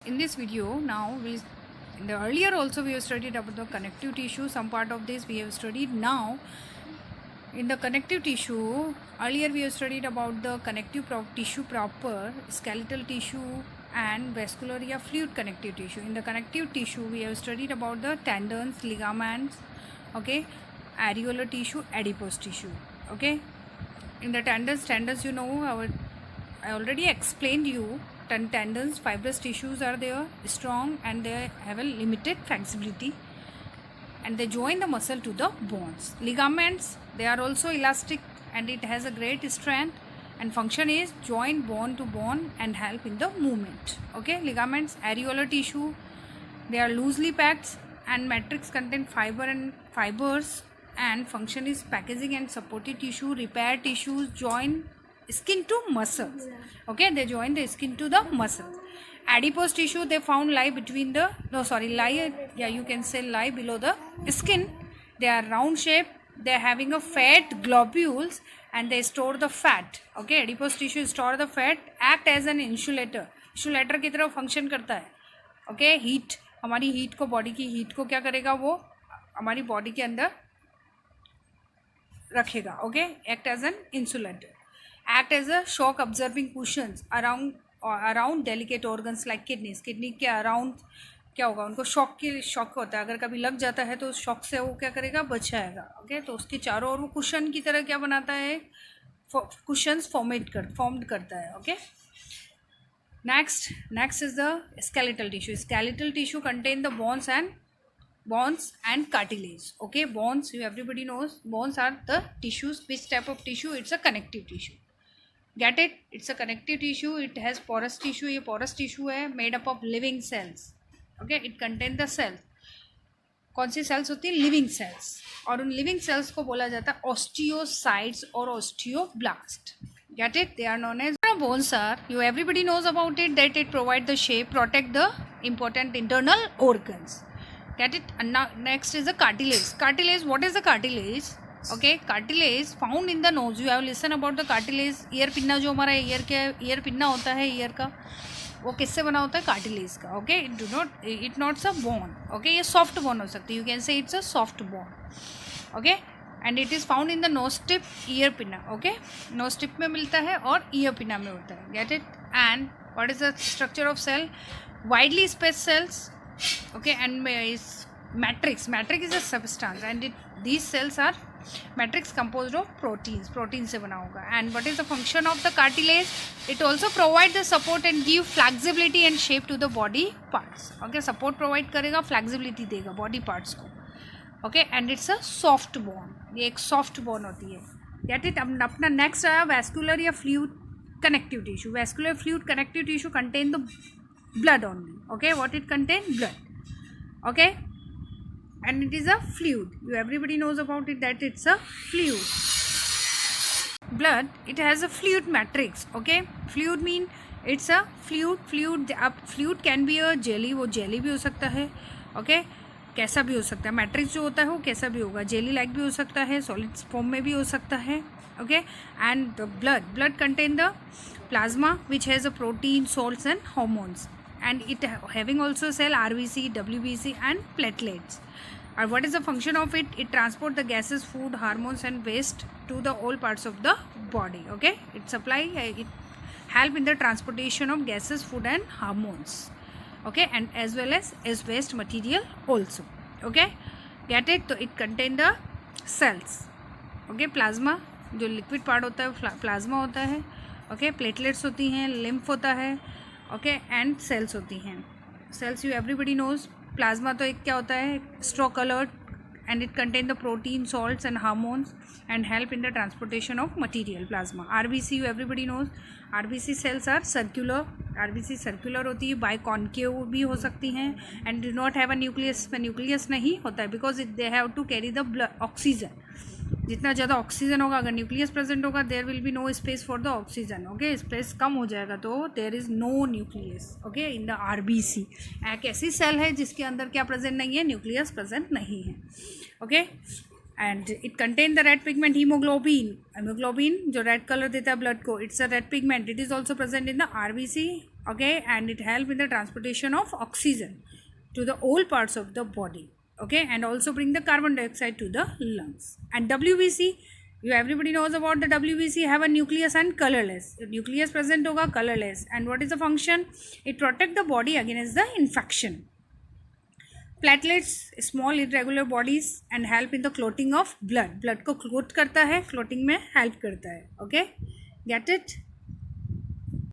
in this video now in the earlier also we have studied about the connective tissue. Some part of this we have studied. Now in the connective tissue, earlier we have studied about the connective tissue proper, skeletal tissue and vascular or fluid connective tissue. In the connective tissue we have studied about the tendons, ligaments, okay, areolar tissue, adipose tissue. Okay, in the tendons you know, I already explained you. Tendons, fibrous tissues are there, strong, and they have a limited flexibility, and they join the muscle to the bones. Ligaments, they are also elastic and it has a great strength, and function is join bone to bone and help in the movement. Okay, ligaments. Areolar tissue, they are loosely packed and matrix contain fibers, and function is packaging and supportive tissue. Repair tissues join skin to muscles. Okay, they join the skin to the muscles. Adipose tissue, they found lie between the you can say lie below the skin. They are round shape, they are having a fat globules and they store the fat. Okay, adipose tissue store the fat, act as an insulator की तरह function करता है. Okay, heat, हमारी heat को, body की heat को क्या करेगा, वो हमारी बॉडी के अंदर रखेगा. Okay, act as an insulator. Act as a shock absorbing cushions around delicate organs like kidneys. Kidney के अराउंड क्या होगा, उनको शॉक होता है, अगर कभी लग जाता है तो शॉक से वो क्या करेगा, बचाएगा. ओके, तो उसके चारों ओर वो कुशन की तरह क्या बनाता है, कुशंस फॉर्म्ड करता है. Okay, next is the skeletal tissue. Skeletal tissue contain the bones and cartilage. Okay, bones, everybody knows bones are the tissues. Which type of tissue? It's a connective tissue. Get it? It's a connective tissue. It has porous tissue. ये porous tissue है, made up of living cells. Okay, it contain the cells. कौन सी cells होती है? Living cells. और उन living cells को बोला जाता है osteocytes और osteoblast. Get it? They are known as bones. Everybody knows about it, that it provide the shape, protect the important internal organs. Get it? And now next is the cartilage. Cartilage, what is the cartilage? Okay, cartilage found in the nose. You have listened about the cartilage. Ear pinna, जो हमारा ear pinna होता है year का, वो किससे बना होता है? कार्टिलेज का. Okay, it not's a bone. Okay, ये सॉफ्ट बोन हो सकती है. You can say it's a soft bone. Okay, and it is found in the nose tip, ear pinna. Okay, nose tip में मिलता है और ईयर पिन्ना में होता है. Get it? And what is the structure of cell? Widely spaced cells. Okay, and is matrix is a substance, and these cells are matrix composed of protein से बना होगा. And what is the function of the cartilage? It also provide the support and give flexibility and shape to the body parts. Okay, support provide करेगा, flexibility देगा body parts को. Okay, and it's a soft bone. ये एक soft bone होती है. Get it? अब अपना next आया vascular या fluid connective tissue. Vascular fluid connective tissue contain the blood only. Okay, what it contain? Blood. Okay, and it is a fluid. Everybody knows about it, that it's a fluid. Blood, it has a fluid matrix. Okay, fluid mean it's a fluid can be a jelly. वो jelly भी हो सकता है. Okay, कैसा भी हो सकता है. मैट्रिक्स जो होता है वो कैसा भी होगा, जेली लाइक भी हो सकता है, सॉलिड फॉर्म में भी हो सकता है. Okay, and the blood contain the plasma which has a protein, salts and hormones, and it having also cell RBC, WBC and platelets. And what is the function of it? It transport the gases, food, hormones and waste to the all parts of the body. Okay, it help in the transportation of gases, food and hormones. Okay, and as well as waste material also. Okay, get it? So it contain the cells. Okay, plasma, जो liquid part होता है plasma होता है. Okay, platelets होती हैं, lymph होता है. Okay, and cells होती हैं. Cells you everybody knows. Plasma तो एक क्या होता है, straw coloured, and it contain the protein, salts and hormones and help in the transportation of material. Plasma. RBC you everybody knows. RBC cells are circular. RBC circular होती है, biconcave भी हो सकती हैं, and do not have a nucleus. में nucleus नहीं होता है because they have to carry the blood oxygen. जितना ज़्यादा ऑक्सीजन होगा, अगर न्यूक्लियस प्रेजेंट होगा, there will be no space for the oxygen. Okay, space कम हो जाएगा तो there is no nucleus. Okay, in the RBC. एक ऐसी सेल है जिसके अंदर क्या प्रेजेंट नहीं है, न्यूक्लियस प्रेजेंट नहीं है. Okay, and it contain the red pigment haemoglobin. Haemoglobin जो रेड कलर देता है ब्लड को, it's a red pigment. It is also present in the RBC. okay, and it help in the transportation of oxygen to the all parts of the body. okay, and also bring the carbon dioxide to the lungs. And WBC, you everybody knows about the WBC, have a nucleus and colorless. Nucleus present hoga, colorless. And what is the function? It protect the body against the infection. Platelets, small irregular bodies, and help in the clotting of blood. Blood को clot करता है, clotting में help करता है. okay, get it?